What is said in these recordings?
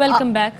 Welcome back.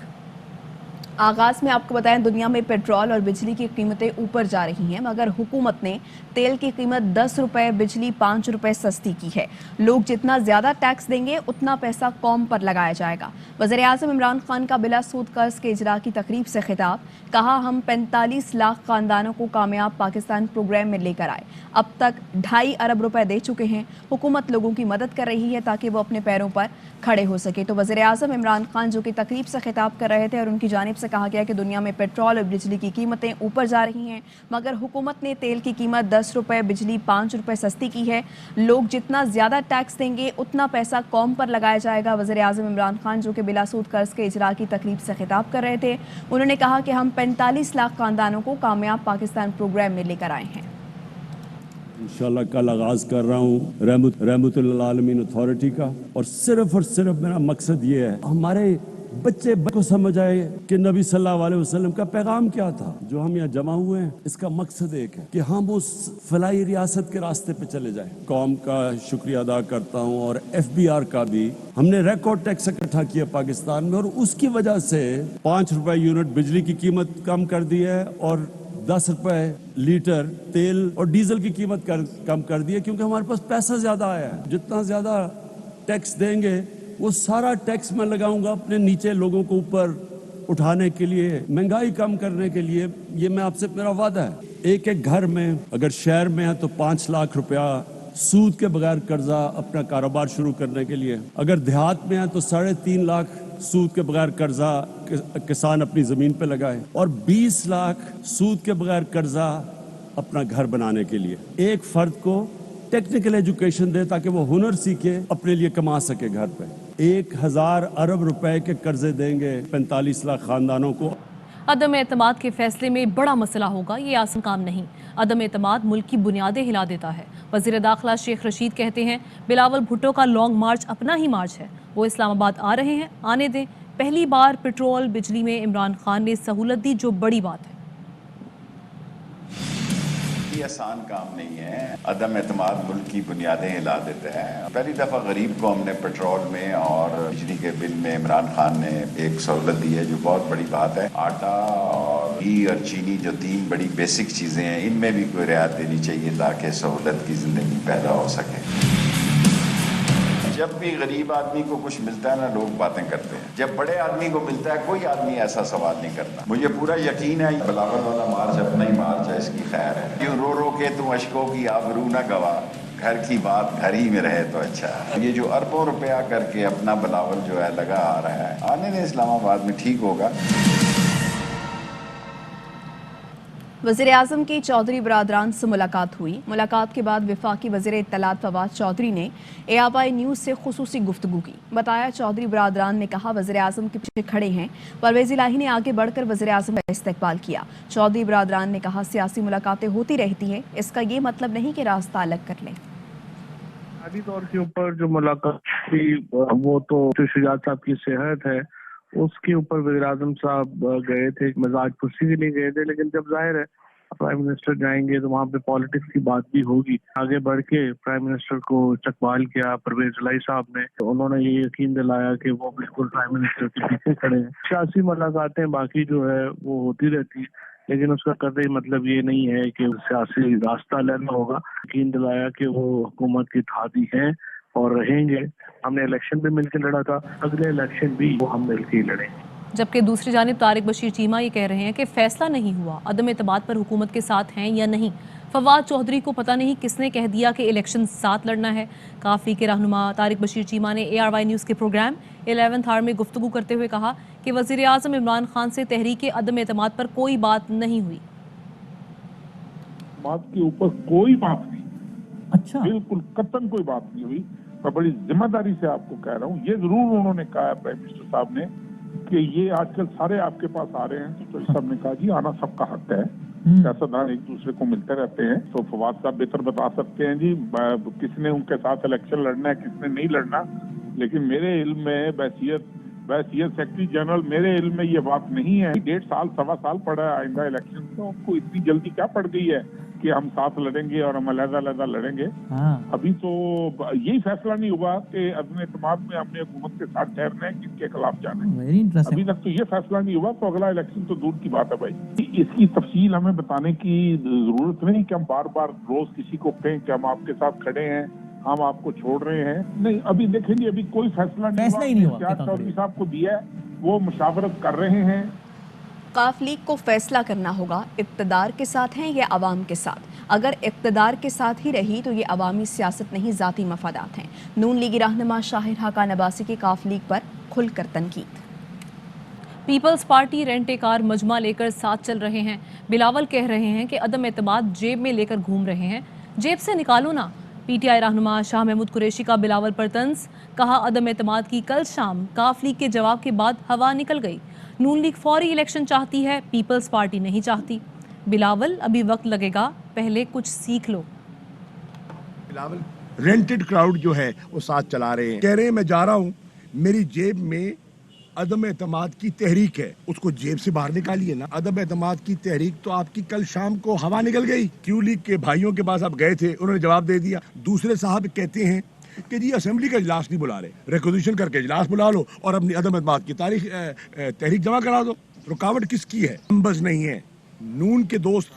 आगाज में आपको बताएं, दुनिया में पेट्रोल और बिजली की कीमतें ऊपर जा रही हैं, मगर हुकूमत ने तेल की कीमत 10 रुपए, बिजली 5 रुपए सस्ती की है। लोग जितना ज्यादा टैक्स देंगे उतना पैसा कौम पर लगाया जाएगा। वज़ीर आज़म इमरान खान का बिला सूद कर्ज के इजरा की तकरीब से खिताब, कहा हम 45 लाख खानदानों को कामयाब पाकिस्तान प्रोग्राम में लेकर आए। अब तक 2.5 अरब रुपए दे चुके हैं। हुकूमत लोगों की मदद कर रही है ताकि वो अपने पैरों पर खड़े हो सके। तो वज़ीर आज़म इमरान खान जो कि तकरीब से खिताब कर रहे थे और उनकी जानिब से कहा गया कि दुनिया में पेट्रोल और बिजली की कीमतें ऊपर जा रही हैं, मगर हुकूमत ने तेल की कीमत 10 रुपए, बिजली 5 रुपए सस्ती की है। लोग जितना ज़्यादा टैक्स देंगे उतना पैसा कौम पर लगाया जाएगा। वज़ीर आज़म इमरान खान जो कि बिला सूद कर्ज के इजरा की तकरीब से खिताब कर रहे थे, उन्होंने कहा कि हम 45 लाख खानदानों को कामयाब पाकिस्तान प्रोग्राम में लेकर आए हैं। इंशाल्लाह कल आगाज कर रहा हूँ रहमतुल आलमीन अथॉरिटी का, और सिर्फ मेरा मकसद ये है हमारे बच्चे को समझ आए कि नबी सल्लल्लाहु अलैहि वसल्लम का पैगाम क्या था। जो हम यहाँ जमा हुए हैं, इसका मकसद एक है कि हम उस फलाई रियासत के रास्ते पे चले जाएं। कौम का शुक्रिया अदा करता हूँ और FBR का भी। हमने रिकॉर्ड टैक्स इकट्ठा किया पाकिस्तान में, और उसकी वजह से 5 रुपए यूनिट बिजली की कीमत कम कर दी है और 10 रुपए लीटर तेल और डीजल की कीमत कम कर दी है, क्योंकि हमारे पास पैसा ज्यादा आया है। जितना ज्यादा टैक्स देंगे वो सारा टैक्स मैं लगाऊंगा अपने नीचे लोगों को ऊपर उठाने के लिए, महंगाई कम करने के लिए। ये मैं आपसे, मेरा वादा है। एक एक घर में अगर शहर में है तो 5 लाख रुपया सूद के बगैर कर्जा अपना कारोबार शुरू करने के लिए। अगर देहात में है तो 3.5 लाख सूद के बगैर कर्जा किसान अपनी जमीन पे लगाए, और 20 लाख सूद के बगैर कर्जा अपना घर बनाने के लिए। एक फर्द को टेक्निकल एजुकेशन दे ताकि वो हुनर सीखे, अपने लिए कमा सके घर पे। 1000 अरब रुपए के कर्जे देंगे 45 लाख खानदानों को। अदम एतमाद के फैसले में बड़ा मसला होगा, ये आसान काम नहीं। अदम एतमाद मुल्क की बुनियादें हिला देता है। वज़ीर दाखिला शेख रशीद कहते हैं बिलावल भुट्टो का लॉन्ग मार्च अपना ही मार्च है। वो इस्लामाबाद आ रहे हैं, आने दें। पहली बार पेट्रोल बिजली में इमरान खान ने सहूलत दी, जो बड़ी बात है। ये आसान काम नहीं है। अदम एतमाद मुल्क की बुनियादें हिला देते हैं। पहली दफ़ा गरीब को हमने पेट्रोल में और बिजली के बिल में इमरान खान ने एक सहूलत दी है, जो बहुत बड़ी बात है। आटा और घी और चीनी, जो 3 बड़ी बेसिक चीज़ें हैं, इनमें भी कोई रियायत देनी चाहिए ताकि सहूलत की ज़िंदगी पैदा हो सके। जब भी गरीब आदमी को कुछ मिलता है ना, लोग बातें करते हैं। जब बड़े आदमी को मिलता है, कोई आदमी ऐसा सवाल नहीं करता। मुझे पूरा यकीन है बिलावल वाला मार्च अपना ही मार्च है, इसकी खैर है। क्यों रो रो के तुम अशकों की आबरू न गवा, घर की बात घर ही में रहे तो अच्छा है। ये जो अरबों रुपया करके अपना बिलावल जो है लगा आ रहा है, आने दें, इस्लामाबाद में ठीक होगा। वज़ीर आज़म की चौधरी बरादरान से मुलाकात हुई। मुलाकात के बाद वफाकी वज़ीर इत्तलात फवाद चौधरी ने ARY न्यूज़ से खुसूसी गुफ्तगू की। बताया चौधरी बरादरान ने कहा वज़ीर आज़म के पीछे खड़े हैं। परवेज़ इलाही ने आगे बढ़कर वज़ीर आज़म का इस्तकबाल किया। चौधरी बरादरान ने कहा सियासी मुलाकातें होती रहती हैं, इसका ये मतलब नहीं कि रास्ता अलग कर लें। बुनियादी तौर के ऊपर जो मुलाकात थी वो तो शुजात साहब की सेहत है, उसके ऊपर वज़ीर आज़म साहब गए थे, मिजाज पुरसी के लिए गए थे। लेकिन जब जाहिर है प्राइम मिनिस्टर जाएंगे तो वहाँ पे पॉलिटिक्स की बात भी होगी। आगे बढ़ के प्राइम मिनिस्टर को इस्तकबाल किया परवेज इलाही साहब ने, तो उन्होंने ये यकीन दिलाया कि वो बिल्कुल प्राइम मिनिस्टर के पीछे खड़े हैं। सियासी मुलाकातें बाकी जो है वो होती रहती है, लेकिन उसका कतई मतलब ये नहीं है कि सियासी रास्ता लेना होगा। यकीन दिलाया कि वो हुकूमत की थादी हैं और रहेंगे। हमने इलेक्शन भी मिलकर लड़ा था, अगले इलेक्शन भी वो हम मिलकर ही लड़ेंगे। जबकि दूसरी जानिब तारिक बशीर चीमा ये कह रहे हैं कि फैसला नहीं हुआ, अदम एतमाद पर हुकूमत के साथ हैं या नहीं। फवाद चौधरी को पता नहीं किसने कह दिया कि इलेक्शन साथ लड़ना है। काफ़ी के रहनुमा तारिक बशीर चीमा ने ARY न्यूज़ के प्रोग्राम 11th आवर में गुफ्तगू करते हुए कहा कि वज़ीर आज़म इमरान खान से तहरीक अदम एतमाद पर कोई बात नहीं हुई। बात के ऊपर कोई बात नहीं, अच्छा, बिल्कुल कतन कोई बात नहीं हुई। मैं बड़ी जिम्मेदारी से आपको कह रहा हूँ, ये जरूर उन्होंने कहा है प्राइम मिनिस्टर साहब ने कि ये आजकल सारे आपके पास आ रहे हैं, तो सब ने कहा जी आना सबका हक है। सियासतदान एक दूसरे को मिलते रहते हैं, तो फवाद साहब बेहतर बता सकते हैं जी किसने उनके साथ इलेक्शन लड़ना है, किसने नहीं लड़ना। लेकिन मेरे इल्म में वैसियत सेक्रेटरी जनरल, मेरे इल्म में ये बात नहीं है। 1.5 साल 1.25 साल पड़ा है आइंदा इलेक्शन, तो उनको इतनी जल्दी क्या पड़ गई है कि हम साथ लड़ेंगे और हम अलग-अलग लड़ेंगे। अभी तो यही फैसला नहीं हुआ कि अदम एतमाद में हमने हुकूमत के साथ ठहरना है, किसके खिलाफ जाना है। Very interesting. अभी तक तो ये फैसला नहीं हुआ, तो अगला इलेक्शन तो दूर की बात है भाई। इसकी तफसील हमें बताने की जरूरत नहीं कि हम बार बार रोज किसी को कहें कि हम आपके साथ खड़े हैं, हम आपको छोड़ रहे हैं। नहीं, अभी देखेंगे, अभी कोई फैसला नहीं हुआ। इख्तियार चौधरी साहब को दिया है, वो मुशावरत कर रहे हैं। काफ लीग को फैसला करना होगा इक़्तिदार के साथ हैं या अवाम के साथ। अगर इक़्तिदार के साथ ही रही तो ये अवामी सियासत नहीं, ज़ाती मफादात हैं। नून लीगी रहनुमा शाहिर हाकान अब्बासी की काफ लीग पर खुलकर तनकीद। पीपल्स पार्टी रेंटे कार मजमा लेकर साथ चल रहे हैं। बिलावल कह रहे हैं कि अदम एतमाद जेब में लेकर घूम रहे हैं, जेब से निकालो ना। पीटीआई रहनुमा शाह महमूद कुरैशी का बिलावल पर तंज, कहा अदम एतमाद की कल शाम काफ लीग के जवाब के बाद हवा निकल गई। नून लीग फौरी इलेक्शन चाहती है, पीपल्स पार्टी नहीं चाहती। बिलावल, अभी वक्त लगेगा, पहले कुछ सीख लो। बिलावल रेंटेड क्राउड जो है वो साथ चला रहे हैं, कह रहे हैं मैं जा रहा हूँ, मेरी जेब में अदम एतमाद की तहरीक है, उसको जेब से बाहर निकालिए ना। अदम एतमाद की तहरीक तो आपकी कल शाम को हवा निकल गई। क्यू लीग के भाइयों के पास आप गए थे, उन्होंने जवाब दे दिया। दूसरे साहब कहते हैं कि जी असेंबली का इजलास नहीं बुला रहे, रिक्वेजिशन करके इजलास बुला लो और अपनी अदम एतमाद की तहरीक जमा करा दो। रुकावट किसकी है? नंबर्स नहीं है। नून के दोस्त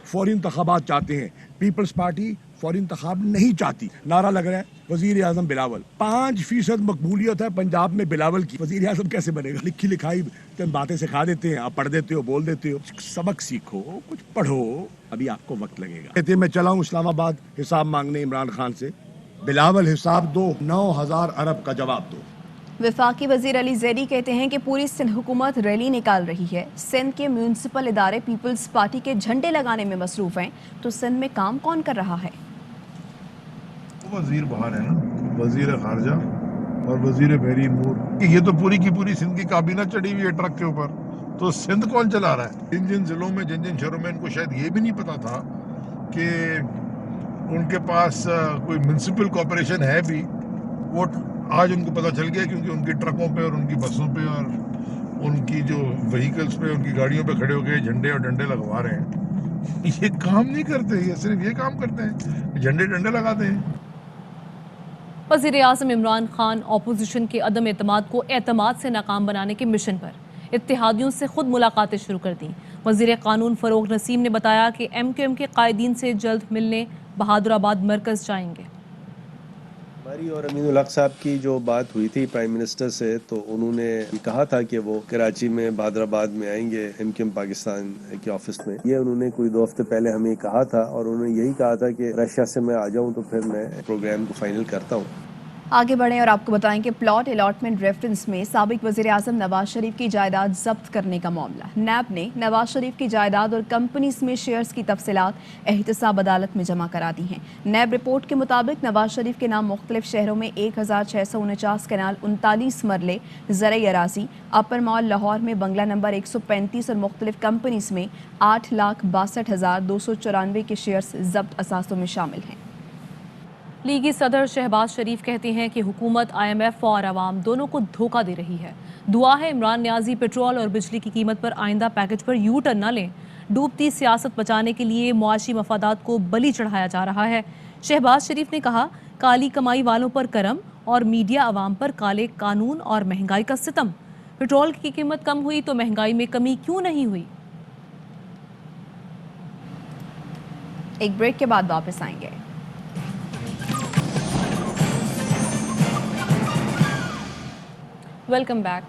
फौरी इंतखाबात चाहते हैं, पीपल्स पार्टी फौरी इंतखाब नहीं चाहती। नारा लग रहा है वजीर आजम बिलावल। 5% मकबूलियत है पंजाब में बिलावल की। वजीर आजम कैसे बनेगा? लिखी लिखाई तुम बातें सिखा देते हैं, आप पढ़ देते हो, बोल देते हो। सबक सीखो, कुछ पढ़ो, अभी आपको वक्त लगेगा। कहते मैं चला हूँ इस्लामाबाद हिसाब मांगने इमरान खान से। बिलावल हिसाब दो, 9,000 अरब का जवाब दो। वफाकी वजीर अली ज़ैदी कहते हैं कि पूरी सिंध हुकूमत रैली निकाल रही है। सिंध के म्यूनसिपल इदारे पीपल्स पार्टी के झंडे लगाने में मसरूफ हैं, तो सिंध में काम कौन कर रहा है? वजीर बाहर है ना, वजीर खारजा और वजीर बहरी अमूर। ये तो पूरी की पूरी सिंध की काबीना चढ़ी हुई है ट्रक के ऊपर, तो सिंध कौन चला रहा है? जिन जिन जिलों में, जिन जिन शहरों में इनको शायद ये भी नहीं पता था कि उनके पास कोई म्यूनसिपल कॉर्पोरेशन है भी, वो आज उनको पता चल गया, क्योंकि उनकी ट्रकों पे और उनकी बसों पे और उनकी जो व्हीकल्स पे, उनकी गाड़ियों पे खड़े होकर झंडे और डंडे लगवा रहे हैं। ये काम नहीं करते, ये सिर्फ ये काम करते हैं, झंडे डंडे लगाते हैं। वज़ीर आज़म इमरान खान अपोजिशन के अदम एतमाद को एतमाद से नाकाम बनाने के मिशन पर। इत्तेहादियों से खुद मुलाकातें शुरू कर दी। वज़ीर कानून फ़रोग़ नसीम ने बताया कि MQM के कायदीन से जल्द मिलने बहादुराबाद मरकज़ जाएंगे। हमारी और अमीनुल हक साहब की जो बात हुई थी प्राइम मिनिस्टर से, तो उन्होंने कहा था कि वो कराची में बहादुराबाद में आएंगे MQM पाकिस्तान के ऑफिस में। ये उन्होंने कोई 2 हफ्ते पहले हमें कहा था, और उन्होंने यही कहा था कि रशिया से मैं आ जाऊं तो फिर मैं प्रोग्राम को फाइनल करता हूं। आगे बढ़ें और आपको बताएं कि प्लॉट अलॉटमेंट रेफरेंस में साबिक वज़ीर आज़म नवाज शरीफ की जायदाद जब्त करने का मामला। नैब ने नवाज शरीफ की जायदाद और कंपनीज में शेयर्स की तफसीलात एहतसाब अदालत में जमा करा दी हैं। नैब रिपोर्ट के मुताबिक नवाज शरीफ के नाम मुख्तलिफ शहरों में 1649 कनाल, 39 मरले ज़रई अराजी, अपर मॉल लाहौर में बंगला नंबर 135 और मुख्तलिफ कंपनीज में 8,62,294 के शेयर्स जब्त असासों में शामिल हैं। लीगी सदर शहबाज शरीफ कहते हैं कि हुकूमत IMF और आवाम दोनों को धोखा दे रही है। दुआ है इमरान न्याजी पेट्रोल और बिजली की कीमत पर आइंदा पैकेज पर यू टर्न न लें। डूबती सियासत बचाने के लिए मुआशी मफादात को बलि चढ़ाया जा रहा है। शहबाज शरीफ ने कहा, काली कमाई वालों पर करम और मीडिया अवाम पर काले कानून और महंगाई का सितम। पेट्रोल की कीमत कम हुई तो महंगाई में कमी क्यों नहीं हुई? एक ब्रेक के बाद वापस आएंगे। Welcome back.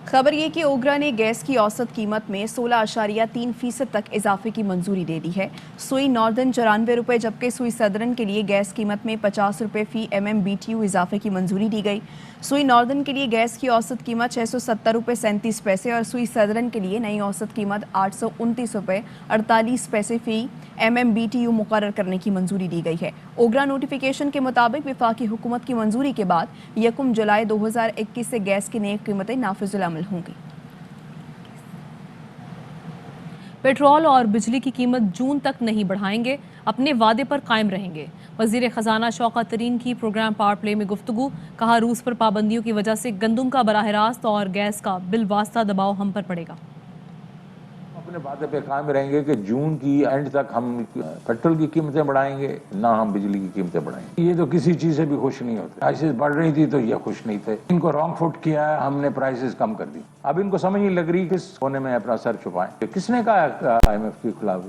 खबर ये कि ओगरा ने गैस की औसत कीमत में 16.3% तक इजाफे की मंजूरी दे दी है। सुई नॉर्दर्न 94 रुपये, जबकि सुई सदर्न के लिए गैस कीमत में 50 रुपये फी MMBTU इजाफे की मंजूरी दी गई। सुई नॉर्दर्न के लिए गैस की औसत कीमत 670 रुपये 37 पैसे और सुई सदर्न के लिए नई औसत कीमत 829 रुपये 48 पैसे फी MMBTU मुकर्रर करने की मंजूरी दी गई है। ओगरा नोटिफिकेशन के मुताबिक वफाकी हुकूमत की मंजूरी के बाद 1 जुलाई 2021 से गैस की नई कीमतें नाफिजुल अमल होंगी। पेट्रोल और बिजली की कीमत जून तक नहीं बढ़ाएंगे, अपने वादे पर कायम रहेंगे। वजीर खजाना शौकत तरीन की प्रोग्राम पावर प्ले में गुफ्तगू। कहा, रूस पर पाबंदियों की वजह से गंदम का बराह रास्त और गैस का बिल वास्ता दबाव हम पर पड़ेगा। अपने वादे पे कायम रहेंगे कि जून की एंड तक हम पेट्रोल की कीमतें बढ़ाएंगे, ना हम बिजली की कीमतें बढ़ाएंगे। ये तो किसी चीज से भी खुश नहीं होते। प्राइसेस बढ़ रही थी तो ये खुश नहीं थे। इनको रॉन्ग फुट किया है, हमने प्राइसेस कम कर दी। अब इनको समझ नहीं लग रही किस कोने में अपना सर छुपाएं। किसने कहा IMF की खिलाफ?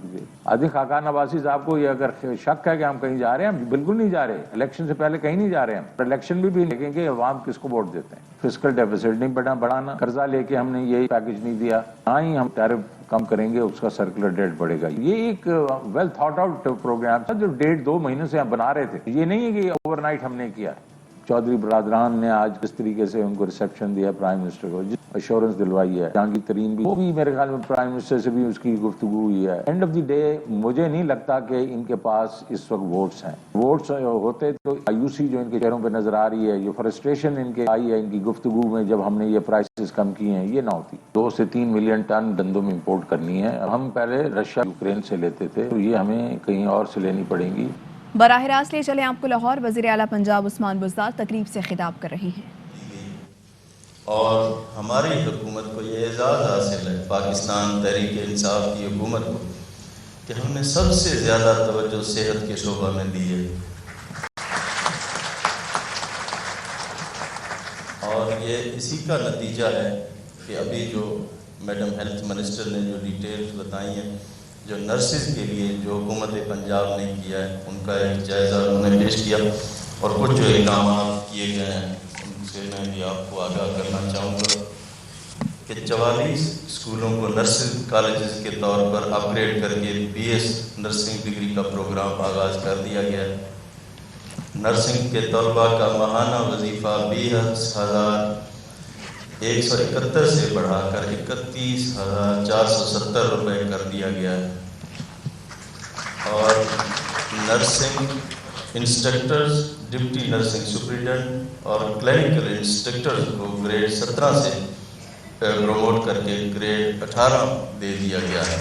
आदि खाकान नवासी साहब को ये अगर शक है कि हम कहीं जा रहे हैं, हम बिल्कुल नहीं जा रहे। इलेक्शन से पहले कहीं नहीं जा रहे हैं। इलेक्शन भी देखेंगे अवाम किसको वोट देते हैं। फिस्कल डेफिसिट नहीं बढ़ाना, कर्जा लेके हमने यही पैकेज नहीं दिया, ना ही हम टैरिफ कम करेंगे, उसका सर्कुलर डेट बढ़ेगा। ये एक वेल थॉट आउट प्रोग्राम था जो 1.5-2 महीने से हम बना रहे थे। ये नहीं है कि ओवरनाइट हमने किया। चौधरी बरादरान ने आज जिस तरीके से उनको रिसेप्शन दिया प्राइम मिनिस्टर को, जिस अश्योरेंस दिलवाई है, जहांगीर तरीन भी, वो भी मेरे ख्याल में प्राइम मिनिस्टर से भी उसकी गुफ्तगू हुई है। एंड ऑफ द डे मुझे नहीं लगता कि इनके पास इस वक्त वोट्स हैं। वोट्स होते तो मायूसी जो इनके चेहरों पे नजर आ रही है, ये फ्रस्ट्रेशन इनके आई है इनकी गुफ्तगू में जब हमने ये प्राइसेस कम किए हैं, ये ना होती। 2 से 3 मिलियन टन गंदम इंपोर्ट करनी है। हम पहले रशिया यूक्रेन से लेते थे, तो ये हमें कहीं और से लेनी पड़ेगी। बराह रास्त ले चले आपको लाहौर। वज़ीर आला पंजाब उस्मान बुज़दार तकरीब से खिताब कर रहे हैं। और हमारी हुकूमत को ये एजाज़ हासिल है, पाकिस्तान तहरीक इंसाफ की हुकूमत को, कि हमने सबसे ज़्यादा तवज्जो सेहत के शोबा में दी है। और ये इसी का नतीजा है कि अभी जो मैडम हेल्थ मिनिस्टर ने जो डिटेल्स बताई हैं, जो नर्सिस के लिए जो हुकूमत पंजाब ने किया है, उनका एक जायज़ा उन्होंने पेश किया और कुछ जो इक़दाम किए गए हैं उनसे मैं भी आपको आगाह करना चाहूँगा कि 44 स्कूलों को नर्सिंग कॉलेजेस के तौर पर अपग्रेड करके BS नर्सिंग डिग्री का प्रोग्राम आगाज़ कर दिया गया है। नर्सिंग के तलबा का माहाना वजीफ़ा 20,171 से बढ़ाकर 31,470 रुपये कर दिया गया है। और nursing instructors, deputy nursing superintendent और क्लिनिकल इंस्ट्रक्टर्स को ग्रेड 17 से प्रमोट करके ग्रेड 18 दे दिया गया है।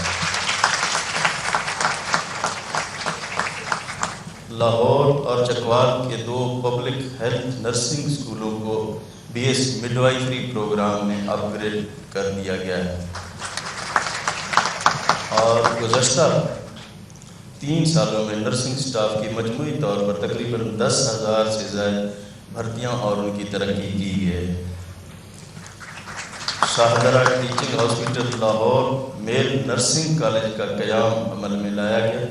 लाहौर और चकवाल के 2 पब्लिक हेल्थ नर्सिंग स्कूलों को BS मिडवाइफरी प्रोग्राम में अपग्रेड कर दिया गया है। और गुज़श्ता 3 सालों में नर्सिंग स्टाफ की मजमूई तौर पर तकरीबन 10,000 से ज़्यादा भर्तियाँ और उनकी तरक्की की है। Shahdara teaching hospital Lahore male nursing college का क़याम अमल में लाया गया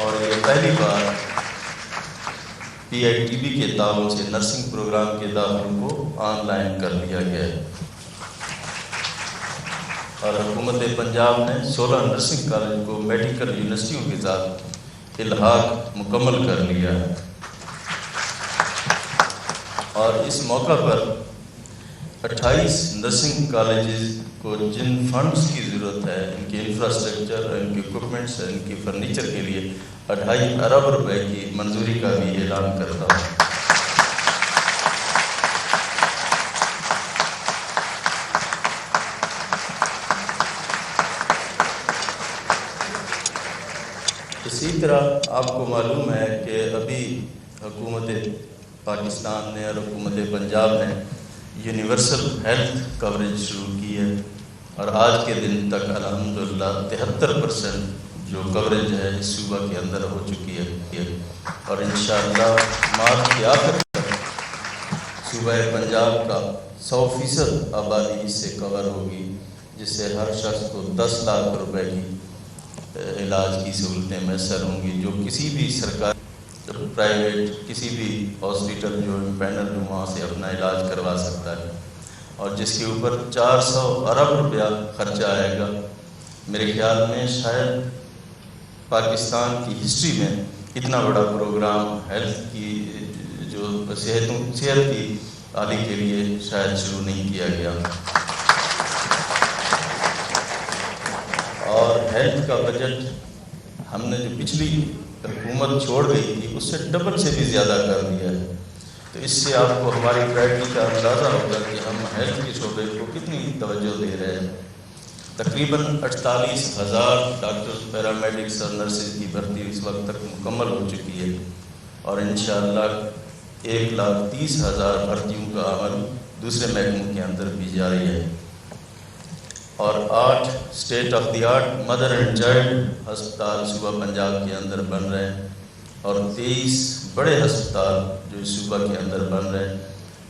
और ये पहली बार PITB के ताउन से नर्सिंग प्रोग्राम के दाखिलों को ऑनलाइन कर दिया गया है। और हुकूमत पंजाब ने 16 नर्सिंग कॉलेज को मेडिकल यूनिवर्सिटियों के साथ इल्हाक मुकम्मल कर लिया है। और इस मौका पर 28 नर्सिंग कॉलेजेस को जिन फंड्स की ज़रूरत है, इनके इंफ्रास्ट्रक्चर, इनके इक्विपमेंट्स, इनके फर्नीचर के लिए 2.5 अरब रुपए की मंजूरी का भी ऐलान करता हूँ। इसी तरह आपको मालूम है कि अभी हुकूमत पाकिस्तान ने और हुकूमत पंजाब ने यूनिवर्सल हेल्थ कवरेज शुरू की है और आज के दिन तक अल्हम्दुलिल्लाह 73% जो कवरेज है इस सूबा के अंदर हो चुकी है। और इंशाअल्लाह मार्च के आखिर तक सूबा पंजाब का 100% आबादी इससे कवर होगी, जिससे हर शख्स को 10 लाख रुपए की इलाज की सहूलतें मैसर होंगी, जो किसी भी सरकार प्राइवेट किसी भी हॉस्पिटल जो पैनल जो वहाँ से अपना इलाज करवा सकता है। और जिसके ऊपर 400 अरब रुपया खर्चा आएगा। मेरे ख्याल में शायद पाकिस्तान की हिस्ट्री में इतना बड़ा प्रोग्राम हेल्थ की जो सेहत की आली के लिए शायद शुरू नहीं किया गया। और हेल्थ का बजट हमने जो पिछली हुकूमत छोड़ गई थी उससे डबल से भी ज़्यादा कर दिया है। तो इससे आपको हमारी प्रायोरिटी का अंदाज़ा होगा कि हम हेल्थ के शोबे को कितनी तवज्जो दे रहे हैं। तकरीबन 48,000 डॉक्टर्स, पैरामेडिक्स और नर्सेज की भर्ती इस वक्त तक मुकम्मल हो चुकी है और इंशाअल्लाह 1,30,000 भर्तियों का अमल दूसरे महकमों के अंदर भी जारी है। اور 8 state of the art mother and child ہسپتال صوبہ پنجاب کے اندر بن رہے ہیں اور 23 بڑے ہسپتال جو اس صوبہ کے اندر بن رہے ہیں.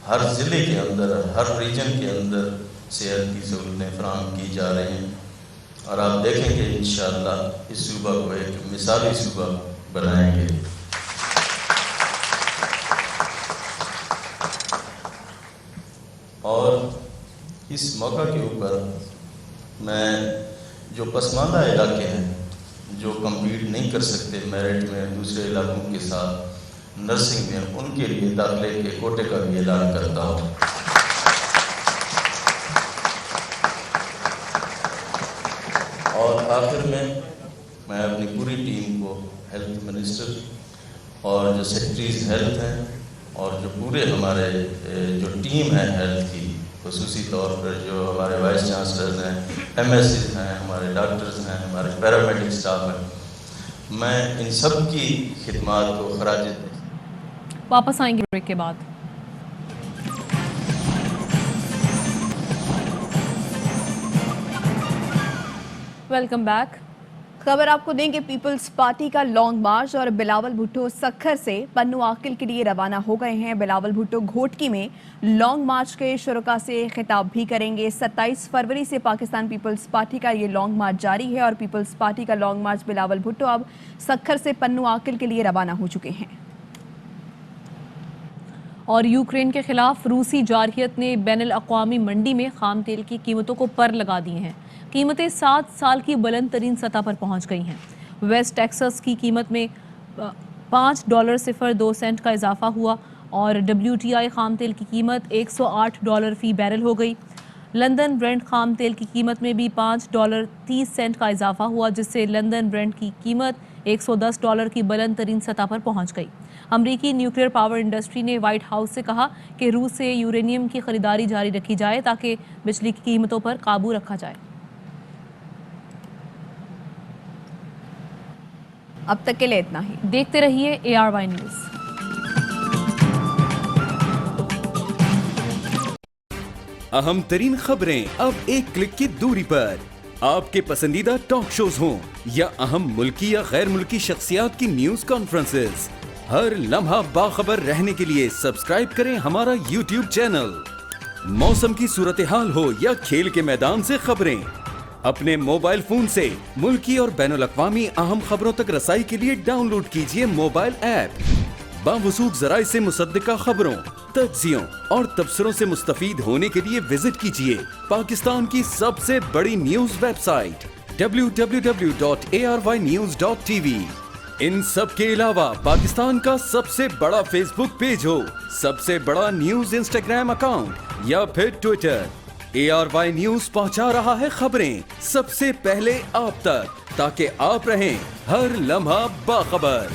ہر ضلع کے اندر ہر ریجن کے اندر صحت کی سہولتیں فراہم کی جا رہی ہیں اور آپ دیکھیں گے انشاءاللہ اس صوبہ کو ایک مثالی صوبہ بنائیں گے. اور اس موقع کے اوپر میں جو پسماندہ علاقے ہیں جو کمپیٹ نہیں کر سکتے میرٹ میں دوسرے علاقوں کے ساتھ نرسنگ میں, ان کے لیے داخلے کے کوٹے کا بھی اعلان کرتا ہوں. اور آخر میں اپنی پوری ٹیم کو ہیلتھ منسٹر اور جو سیکرٹریز ہیلتھ ہیں اور جو پورے ہمارے جو ٹیم ہے ہیلتھ کی, خصوصی طور پر جو ہمارے وائس چانسلرز ہیں, ایم ایس سیز ہیں, ہمارے ڈاکٹرز ہیں, ہمارے پیرامیڈک اسٹاف ہیں, میں ان سب کی خدمات کو خراج واپس آئیں گے بریک کے بعد. Welcome back. خبر آپ کو دیں کہ پیپلز پارٹی کا لانگ مارچ اور بلاول بھٹو سکھر سے پنو عاقل کے لیے روانہ ہو گئے ہیں. بلاول بھٹو گھوٹکی میں لانگ مارچ کے شرکاء سے خطاب بھی کریں گے. 27 فروری سے پاکستان پیپلز پارٹی کا یہ لانگ مارچ جاری ہے اور پیپلز پارٹی کا لانگ مارچ بلاول بھٹو اب سکھر سے پنو عاقل کے لیے روانہ ہو چکے ہیں. اور یوکرین کے خلاف روسی جارحیت نے بین الاقوامی منڈی میں خام تیل کی قیمتوں کو پر لگا دی ہیں. قیمتیں 7 سال کی بلند ترین سطح پر پہنچ گئی ہیں. ویسٹ ٹیکساس کی قیمت میں $5.02 کا اضافہ ہوا اور WTI خام تیل کی قیمت $108 فی بیرل ہو گئی. لندن برنٹ خام تیل کی قیمت میں بھی $5.30 کا اضافہ ہوا جس سے لندن برنٹ کی قیمت $110 کی بلند ترین سطح پر پہنچ گئی. امریکی نیوکلیئر پاور انڈسٹری نے وائٹ ہاؤس سے کہا کہ روس سے یورینیم کی خریداری جاری رکھی جائے تاکہ بجلی کی قیمتوں پر قابو رکھا جائے. اب تک کے لیے اتنا ہی. دیکھتے رہیے ARY نیوز. اہم ترین خبریں اب ایک کلک کی دوری پر. آپ کے پسندیدہ ٹاک شوز ہوں یا اہم ملکی یا غیر ملکی شخصیات کی نیوز کانفرنسز, ہر لمحہ باخبر رہنے کے لیے سبسکرائب کریں ہمارا YouTube چینل. موسم کی صورتحال ہو یا کھیل کے میدان سے خبریں, اپنے موبائل فون سے ملکی اور بین الاقوامی اہم خبروں تک رسائی کے لیے ڈاؤن لوڈ کیجیے موبائل ایپ. باوثوق ذرائع سے مصدقہ خبروں, تجزیوں اور تبصروں سے مستفید ہونے کے لیے وزٹ کیجیے پاکستان کی سب سے بڑی نیوز ویب سائٹ www.arynews.tv. ان سب کے علاوہ پاکستان کا سب سے بڑا فیس بک پیج ہو, سب سے بڑا نیوز انسٹاگرام اکاؤنٹ یا پھر ٹویٹر, ARY نیوز پہنچا رہا ہے خبریں سب سے پہلے آپ تک تاکہ آپ رہیں ہر لمحہ باخبر.